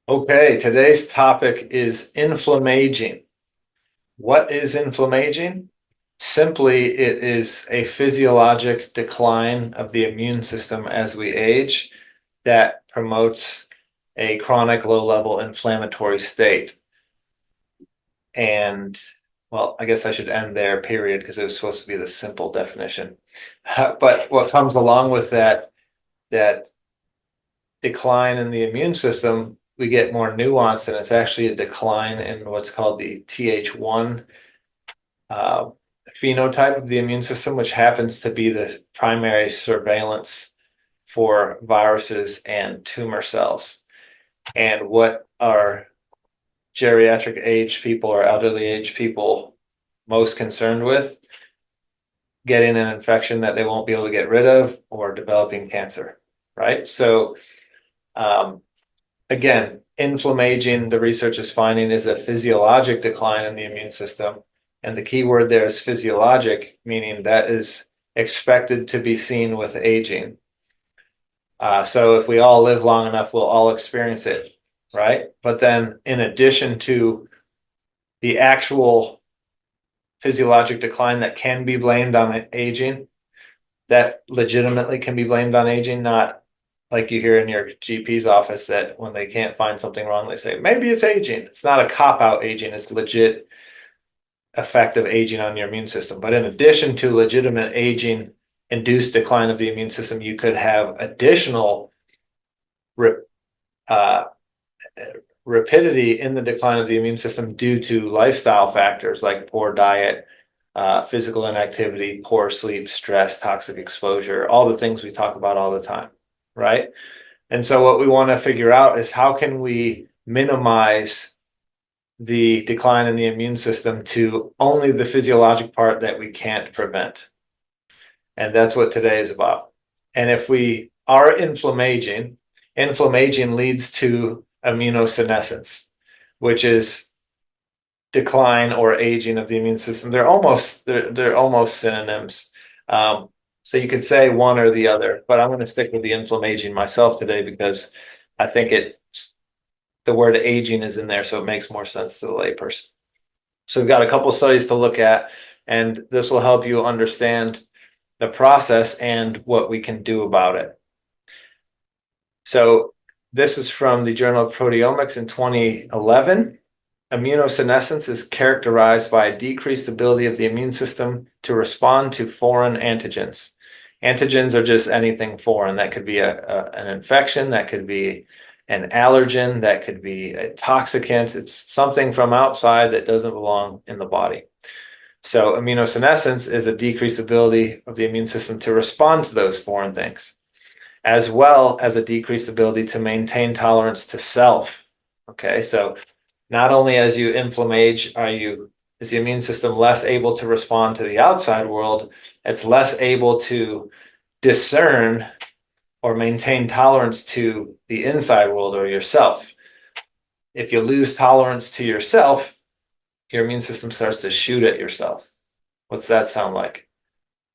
Okay, today's topic is inflammaging. What is inflammaging? Simply, it is a physiologic decline of the immune system as we age that promotes a chronic low-level inflammatory state. And, well, I guess I should end there, period, because it was supposed to be the simple definition. But what comes along with that decline in the immune system, we get more nuance, and it's actually a decline in what's called the Th1 uh, phenotype of the immune system, which happens to be the primary surveillance for viruses and tumor cells. And what are geriatric age people or elderly age people most concerned with? Getting an infection that they won't be able to get rid of or developing cancer, right? So, um, again, inflammaging, the research is finding, is a physiologic decline in the immune system. And the key word there is physiologic, meaning that is expected to be seen with aging. So if we all live long enough, we'll all experience it, right? But then in addition to the actual physiologic decline that can be blamed on aging, that legitimately can be blamed on aging, not like you hear in your GP's office that when they can't find something wrong, they say, maybe it's aging. It's not a cop out aging, it's legit effect of aging on your immune system. But in addition to legitimate aging induced decline of the immune system, you could have additional uh, rapidity in the decline of the immune system due to lifestyle factors like poor diet, physical inactivity, poor sleep, stress, toxic exposure, all the things we talk about all the time, right? And so what we want to figure out is how can we minimize the decline in the immune system to only the physiologic part that we can't prevent. And that's what today is about. And if we are inflammaging leads to immunosenescence, which is decline or aging of the immune system. They're almost synonyms. So you could say one or the other, but I'm going to stick with the inflammaging myself today because I think the word aging is in there, so it makes more sense to the layperson. So we've got a couple studies to look at, and this will help you understand the process and what we can do about it. So this is from the Journal of Proteomics in 2011. Immunosenescence is characterized by a decreased ability of the immune system to respond to foreign antigens. Antigens are just anything foreign. That could be an infection, that could be an allergen, that could be a toxicant. It's something from outside that doesn't belong in the body. So immunosenescence is a decreased ability of the immune system to respond to those foreign things, as well as a decreased ability to maintain tolerance to self. Okay, so not only as you inflammage is the immune system less able to respond to the outside world, it's less able to discern or maintain tolerance to the inside world or yourself. If you lose tolerance to yourself, your immune system starts to shoot at yourself. What's that sound like?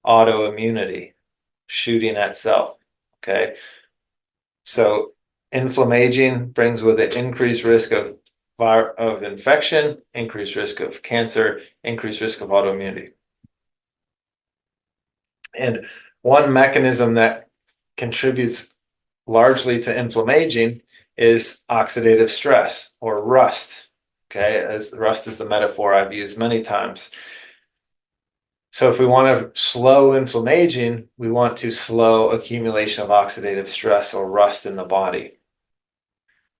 Autoimmunity, shooting at self. Okay. So inflammaging brings with it increased risk of infection, increased risk of cancer, increased risk of autoimmunity. And one mechanism that contributes largely to inflammaging is oxidative stress or rust. Okay, as rust is the metaphor I've used many times. So if we want to slow inflammaging, we want to slow accumulation of oxidative stress or rust in the body.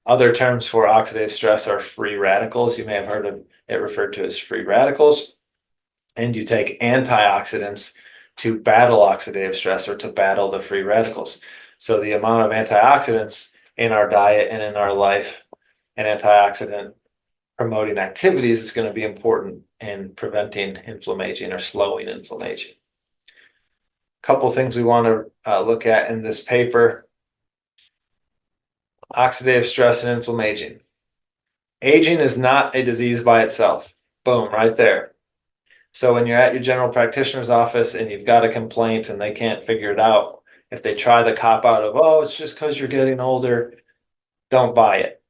Other terms for oxidative stress are free radicals. You may have heard of it referred to as free radicals. And you take antioxidants to battle oxidative stress or to battle the free radicals. So the amount of antioxidants in our diet and in our life and antioxidant promoting activities is going to be important in preventing inflammation or slowing inflammation. A couple things we want to look at in this paper: oxidative stress and inflammation. Aging is not a disease by itself. Boom, right there. So when you're at your general practitioner's office and you've got a complaint and they can't figure it out, if they try the cop out of, oh, it's just because you're getting older, don't buy it.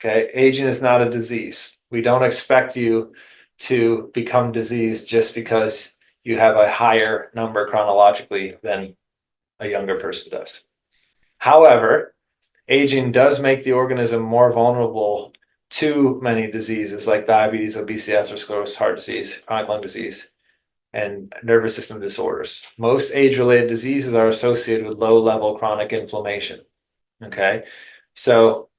Okay, aging is not a disease. We don't expect you to become diseased just because you have a higher number chronologically than a younger person does. However, aging does make the organism more vulnerable to many diseases like diabetes, obesity, atherosclerosis, heart disease, chronic lung disease, and nervous system disorders. Most age-related diseases are associated with low-level chronic inflammation. Okay, so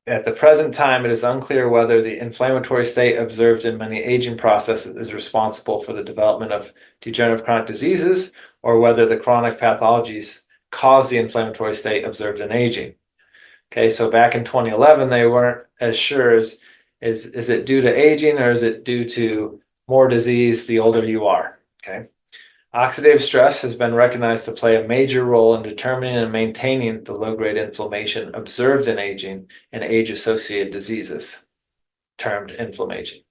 at the present time, it is unclear whether the inflammatory state observed in many aging processes is responsible for the development of degenerative chronic diseases, or whether the chronic pathologies cause the inflammatory state observed in aging. Okay, so back in 2011, they weren't as sure as is it due to aging or is it due to more disease the older you are? Okay. Oxidative stress has been recognized to play a major role in determining and maintaining the low-grade inflammation observed in aging and age-associated diseases, termed inflammaging.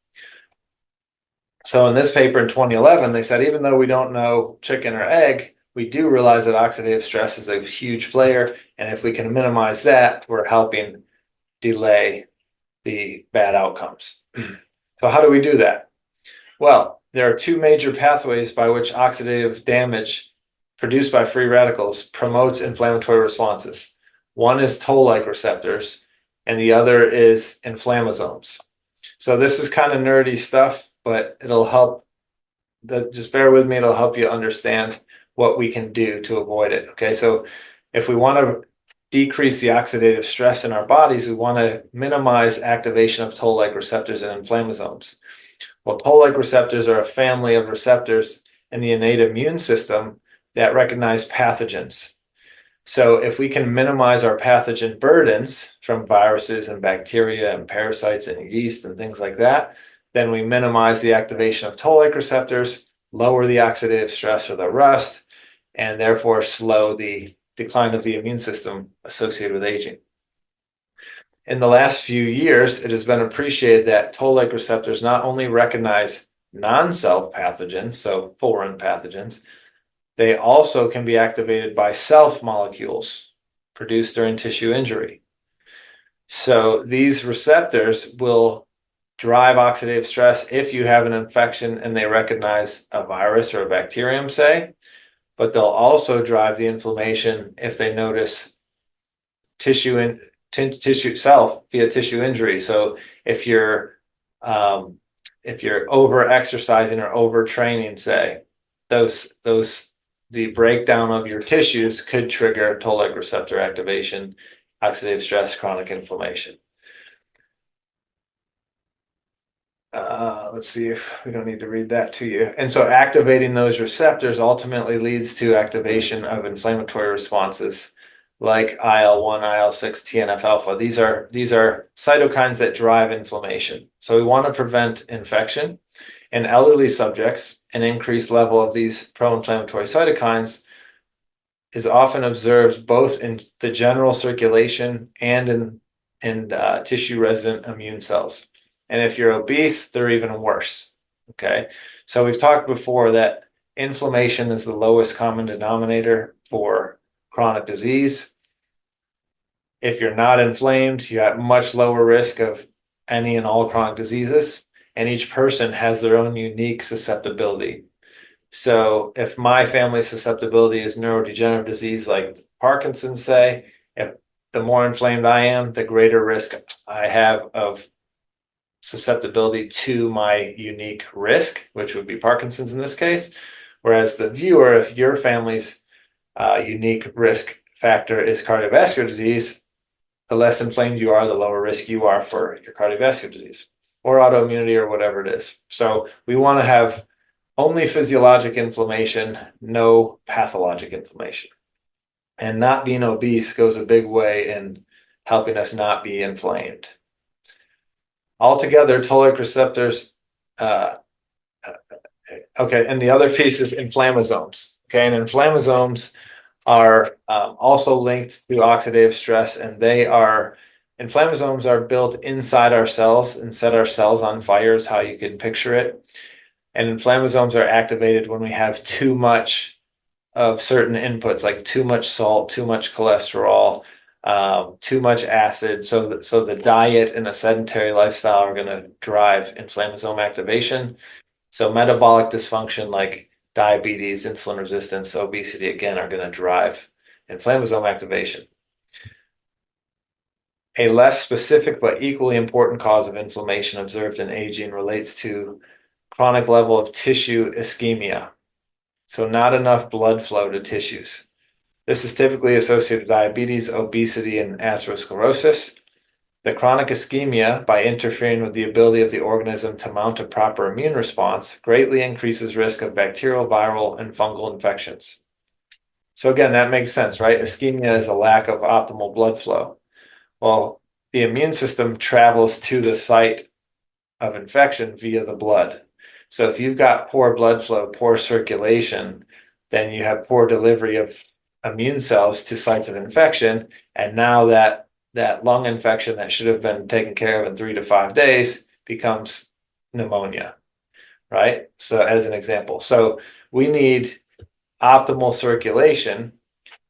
So in this paper in 2011, they said, even though we don't know chicken or egg, we do realize that oxidative stress is a huge player, and if we can minimize that, we're helping delay the bad outcomes. So how do we do that? Well, there are two major pathways by which oxidative damage produced by free radicals promotes inflammatory responses. One is toll-like receptors, and the other is inflammasomes. So this is kind of nerdy stuff, but it'll help. Just bear with me, it'll help you understand what we can do to avoid it. Okay, so if we want to decrease the oxidative stress in our bodies, we want to minimize activation of toll-like receptors and inflammasomes. Well, toll-like receptors are a family of receptors in the innate immune system that recognize pathogens. So if we can minimize our pathogen burdens from viruses and bacteria and parasites and yeast and things like that, then we minimize the activation of toll-like receptors, lower the oxidative stress or the rust, and therefore slow the decline of the immune system associated with aging. In the last few years, it has been appreciated that toll-like receptors not only recognize non-self pathogens, so foreign pathogens, they also can be activated by self molecules produced during tissue injury. So these receptors will drive oxidative stress if you have an infection and they recognize a virus or a bacterium, say, but they'll also drive the inflammation if they notice tissue self via tissue injury. So if you're over exercising or overtraining, say, the breakdown of your tissues could trigger toll-like receptor activation, oxidative stress, chronic inflammation. Let's see if we don't need to read that to you. And so activating those receptors ultimately leads to activation of inflammatory responses like IL-1, IL-6, TNF-alpha. These are cytokines that drive inflammation. So we want to prevent infection. In elderly subjects, an increased level of these pro-inflammatory cytokines is often observed both in the general circulation and in tissue-resident immune cells. And if you're obese, they're even worse. Okay, so we've talked before that inflammation is the lowest common denominator for chronic disease. If you're not inflamed, you have much lower risk of any and all chronic diseases, and each person has their own unique susceptibility. So if my family's susceptibility is neurodegenerative disease like Parkinson's, say, if the more inflamed I am, the greater risk I have of susceptibility to my unique risk, which would be Parkinson's in this case. Whereas the viewer, if your family's unique risk factor is cardiovascular disease, the less inflamed you are, the lower risk you are for your cardiovascular disease or autoimmunity or whatever it is. So we want to have only physiologic inflammation, no pathologic inflammation. And not being obese goes a big way in helping us not be inflamed. Altogether, toll-like receptors, okay, and the other piece is inflammasomes. Okay, and inflammasomes are also linked to oxidative stress, and inflammasomes are built inside our cells and set our cells on fire is how you can picture it. And inflammasomes are activated when we have too much of certain inputs, like too much salt, too much cholesterol, too much acid. So the diet and a sedentary lifestyle are going to drive inflammasome activation. So metabolic dysfunction like diabetes, insulin resistance, obesity, again, are going to drive inflammasome activation. A less specific but equally important cause of inflammation observed in aging relates to chronic level of tissue ischemia. So not enough blood flow to tissues. This is typically associated with diabetes, obesity, and atherosclerosis. The chronic ischemia, by interfering with the ability of the organism to mount a proper immune response, greatly increases risk of bacterial, viral, and fungal infections. So again, that makes sense, right? Ischemia is a lack of optimal blood flow. Well, the immune system travels to the site of infection via the blood. So if you've got poor blood flow, poor circulation, then you have poor delivery of immune cells to sites of infection. And now that lung infection that should have been taken care of in 3 to 5 days becomes pneumonia, right? So as an example. So we need optimal circulation,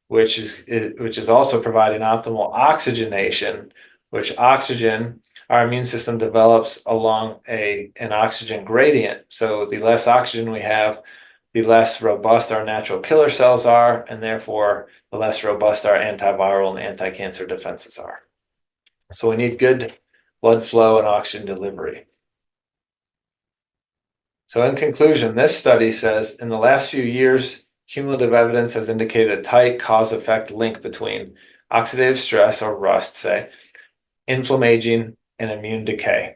which is also providing optimal oxygenation, which oxygen, our immune system develops along an oxygen gradient. So the less oxygen we have, the less robust our natural killer cells are, and therefore the less robust our antiviral and anti-cancer defenses are. So we need good blood flow and oxygen delivery. So in conclusion, this study says in the last few years, cumulative evidence has indicated a tight cause-effect link between oxidative stress, or rust, say, inflammaging, and immune decay.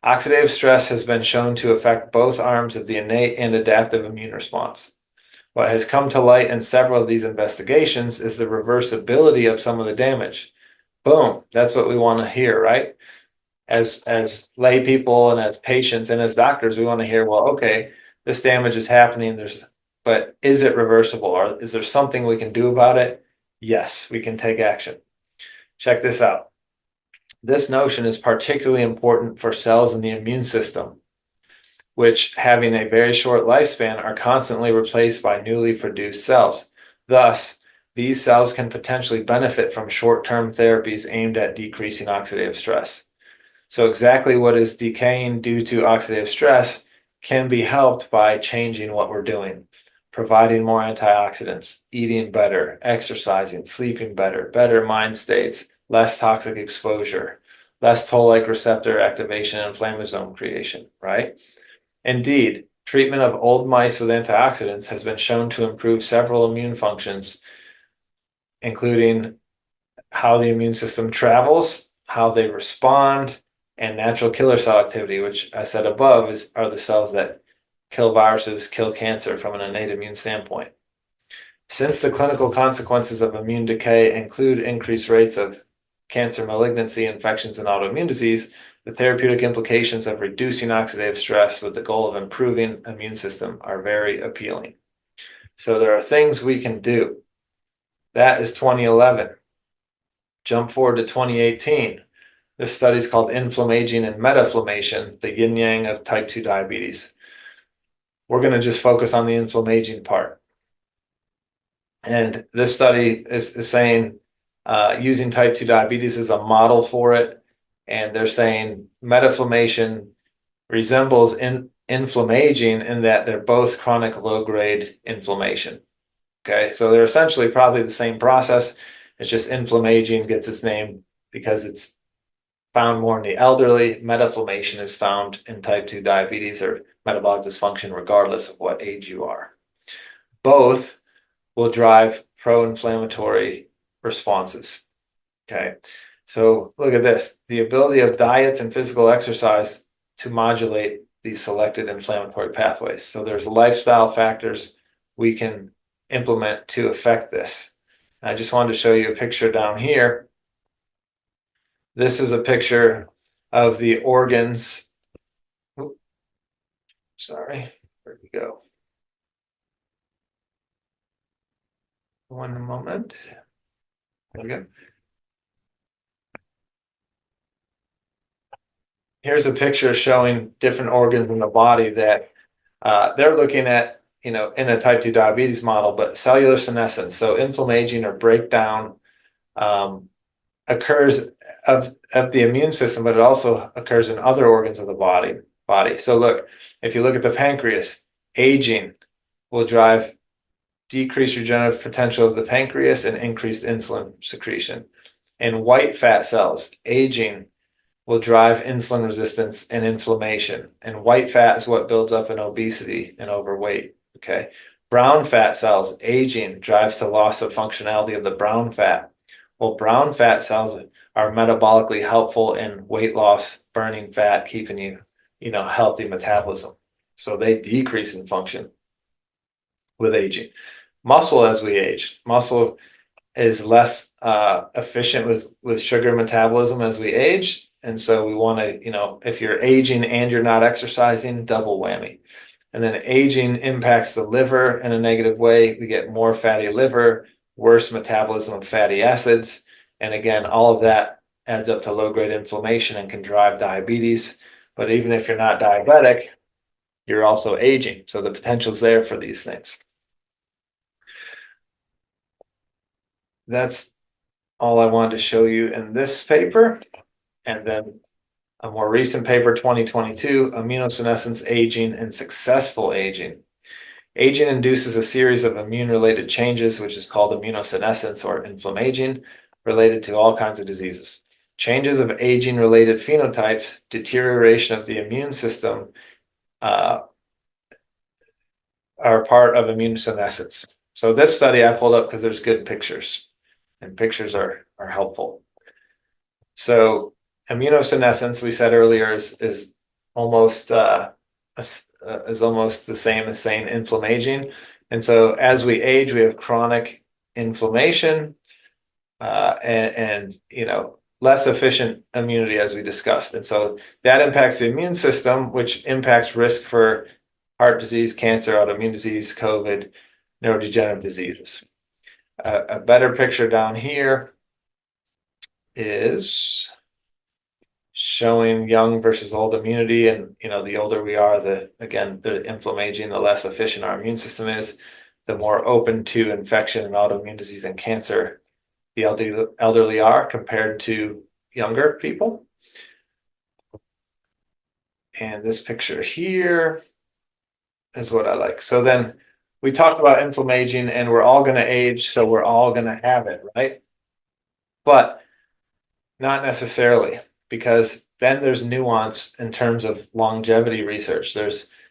Oxidative stress has been shown to affect both arms of the innate and adaptive immune response. What has come to light in several of these investigations is the reversibility of some of the damage. Boom, that's what we want to hear, right? As lay people and as patients and as doctors, we want to hear, well, okay, this damage is happening, but is it reversible, or is there something we can do about it? Yes, we can take action. Check this out. This notion is particularly important for cells in the immune system, which, having a very short lifespan, are constantly replaced by newly produced cells. Thus, these cells can potentially benefit from short-term therapies aimed at decreasing oxidative stress. So exactly what is decaying due to oxidative stress can be helped by changing what we're doing, providing more antioxidants, eating better, exercising, sleeping better, better mind states, less toxic exposure, less toll-like receptor activation and inflammasome creation, right? Indeed, treatment of old mice with antioxidants has been shown to improve several immune functions, including how the immune system travels, how they respond, and natural killer cell activity, which I said above are the cells that kill viruses, kill cancer from an innate immune standpoint. Since the clinical consequences of immune decay include increased rates of cancer malignancy, infections, and autoimmune disease, the therapeutic implications of reducing oxidative stress with the goal of improving immune system are very appealing. So there are things we can do. That is 2011. Jump forward to 2018. This study is called Inflammaging and Metaflammation, the yin-yang of type 2 diabetes. We're going to just focus on the inflammaging part. And this study is saying using type 2 diabetes as a model for it. And they're saying metaflammation resembles inflammaging in that they're both chronic low-grade inflammation. Okay, so they're essentially probably the same process. It's just inflammaging gets its name because it's found more in the elderly. Metaflammation is found in type 2 diabetes or metabolic dysfunction, regardless of what age you are. Both will drive pro-inflammatory responses. Okay, so look at this. The ability of diets and physical exercise to modulate these selected inflammatory pathways. So there's lifestyle factors we can implement to affect this. I just wanted to show you a picture down here. This is a picture of the organs. Oops, sorry, where'd we go? One moment. There we go. Here's a picture showing different organs in the body that they're looking at, in a type 2 diabetes model, but cellular senescence, so inflammaging or breakdown occurs of the immune system, but it also occurs in other organs of the body. So look, if you look at the pancreas, aging will drive decreased regenerative potential of the pancreas and increased insulin secretion. In white fat cells, aging will drive insulin resistance and inflammation. And white fat is what builds up in obesity and overweight. Okay. Brown fat cells, aging drives to loss of functionality of the brown fat. Well, brown fat cells are metabolically helpful in weight loss, burning fat, keeping you, healthy metabolism. So they decrease in function with aging. Muscle as we age, muscle is less efficient with sugar metabolism as we age. And so we want to, if you're aging and you're not exercising, double whammy. And then aging impacts the liver in a negative way. We get more fatty liver, worse metabolism of fatty acids. And again, all of that adds up to low-grade inflammation and can drive diabetes. But even if you're not diabetic, you're also aging. So the potential's there for these things. That's all I wanted to show you in this paper. And then a more recent paper, 2022, immunosenescence, aging, and successful aging. Aging induces a series of immune-related changes, which is called immunosenescence or inflammaging, related to all kinds of diseases. Changes of aging-related phenotypes, deterioration of the immune system, are part of immunosenescence. So this study I pulled up because there's good pictures, and pictures are helpful. So immunosenescence, we said earlier, is almost the same as saying inflammaging. And so as we age, we have chronic inflammation and less efficient immunity, as we discussed. And so that impacts the immune system, which impacts risk for heart disease, cancer, autoimmune disease, COVID, neurodegenerative diseases. A better picture down here is showing young versus old immunity. And, the older we are, the inflammaging, the less efficient our immune system is, the more open to infection and autoimmune disease and cancer the elderly are compared to younger people. And this picture here is what I like. So then we talked about inflammaging, and we're all going to age, so we're all going to have it, right? But not necessarily, because then there's nuance in terms of longevity research.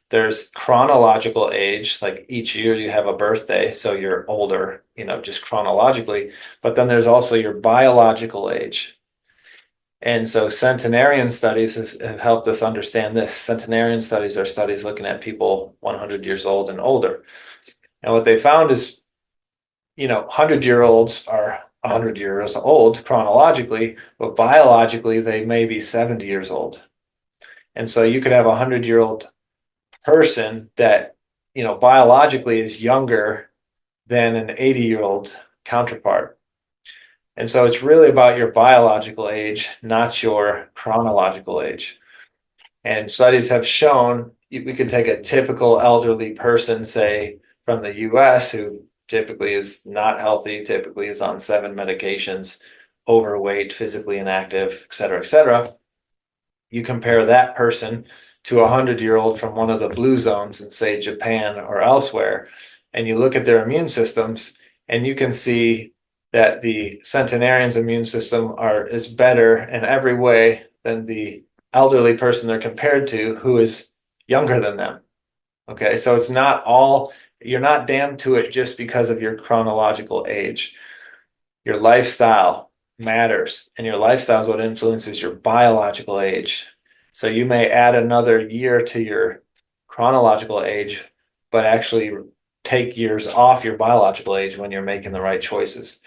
There's chronological age, like each year you have a birthday, so you're older, just chronologically. But then there's also your biological age. And so centenarian studies have helped us understand this. Centenarian studies are studies looking at people 100 years old and older. And what they found is, 100-year-olds are 100 years old chronologically, but biologically they may be 70 years old. And so you could have a 100-year-old person that, biologically is younger than an 80-year-old counterpart. And so it's really about your biological age, not your chronological age. And studies have shown we can take a typical elderly person, say from the US, who typically is not healthy, typically is on 7 medications, overweight, physically inactive, et cetera, et cetera. You compare that person to a 100-year-old from one of the blue zones in, say, Japan or elsewhere, and you look at their immune systems, and you can see that the centenarian's immune system is better in every way than the elderly person they're compared to, who is younger than them. Okay, so it's not all, you're not damned to it just because of your chronological age. Your lifestyle matters, and your lifestyle is what influences your biological age. So you may add another year to your chronological age, but actually take years off your biological age when you're making the right choices.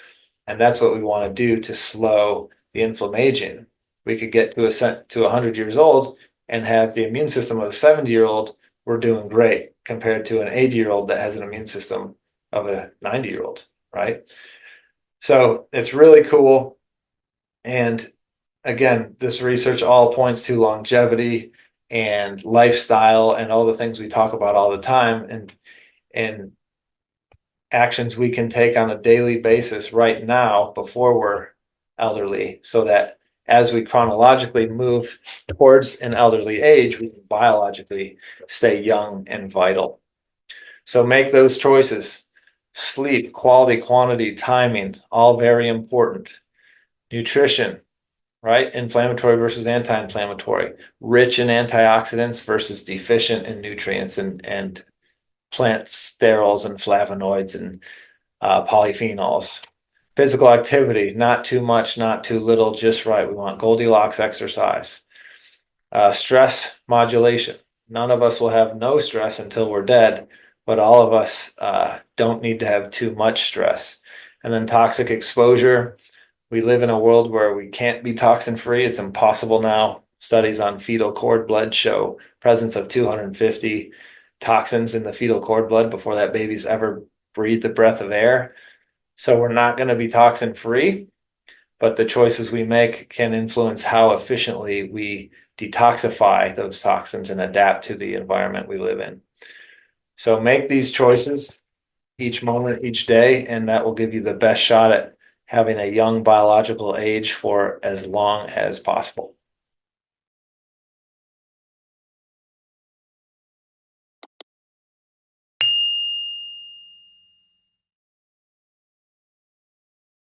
And that's what we want to do to slow the inflammation. We could get to 100 years old and have the immune system of a 70-year-old. We're doing great compared to an 80-year-old that has an immune system of a 90-year-old, right? So it's really cool. And again, this research all points to longevity and lifestyle and all the things we talk about all the time, and actions we can take on a daily basis right now before we're elderly, so that as we chronologically move towards an elderly age, we can biologically stay young and vital. So make those choices. Sleep, quality, quantity, timing, all very important. Nutrition, right? Inflammatory versus anti-inflammatory. Rich in antioxidants versus deficient in nutrients and plant sterols and flavonoids and polyphenols. Physical activity, not too much, not too little, just right. We want Goldilocks exercise. Stress modulation. None of us will have no stress until we're dead, but all of us don't need to have too much stress. And then toxic exposure. We live in a world where we can't be toxin free. It's impossible now. Studies on fetal cord blood show presence of 250 toxins in the fetal cord blood before that baby's ever breathed a breath of air. So we're not going to be toxin free, but the choices we make can influence how efficiently we detoxify those toxins and adapt to the environment we live in. So make these choices each moment, each day, and that will give you the best shot at having a young biological age for as long as possible.